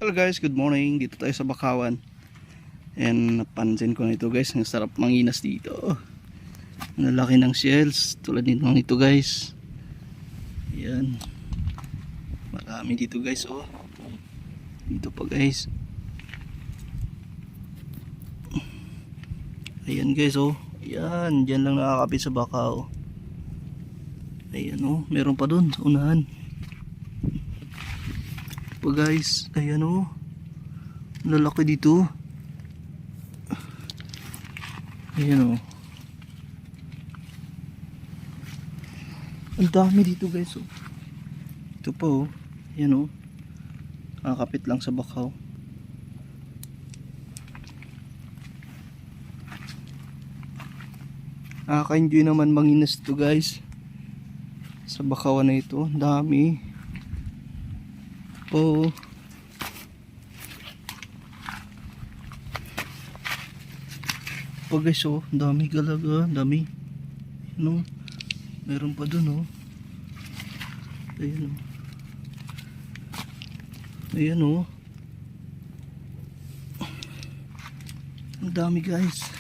Hello guys, good morning. Dito tayo sa Bakawan. And napansin ko na ito guys, ang sarap manginas dito. Ang lalaki ng shells, tulad nito nito guys. Ayan. Marami dito guys, oh. Dito pa guys. Ayan guys, oh. Ayan, dyan lang nakakapit sa baka, oh. Ayan, oh. Meron pa dun sa unahan. Pa guys, ayan, oh. Lalaki dito. Ayan, oh. Ang dami dito guys, oh. Ito pa, oh. Ayan, oh. Nakakapit lang sa bakaw. Nakaka-enjoy naman manginas to guys sa bakawan na ito. Ang dami po. Pa guys, oh, ang dami galaga, ang dami. Ano, meron pa dun, oh. Ayan, oh. Ayan, oh. Ang dami guys.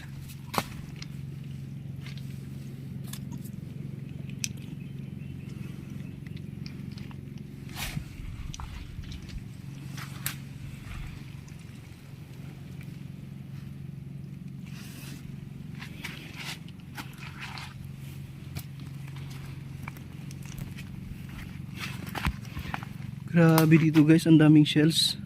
Grabe dito guys, ang daming shells.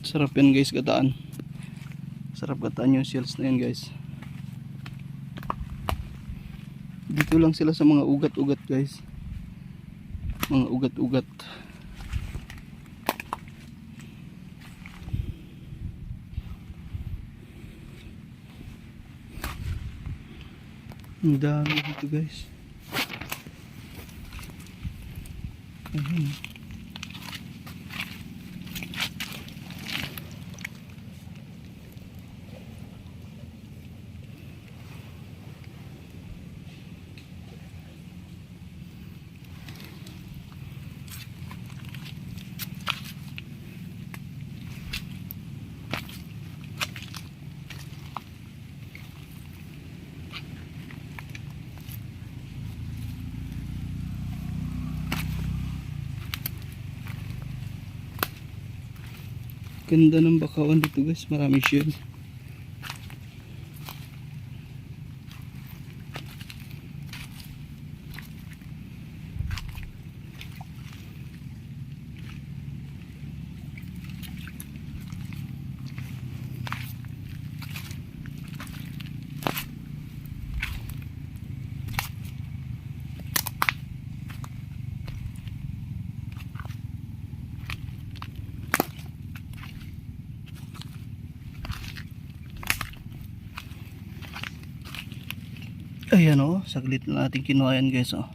Sarap yan guys, gataan. Sarap gataan yung shells na yan guys. Dito lang sila sa mga ugat-ugat guys. Mga ugat-ugat. Ang dami dito guys. Ayun. Ganda ng bakawan dito guys, marami shell. Ayan, oh, saglit na natin kinuha yan guys, oh.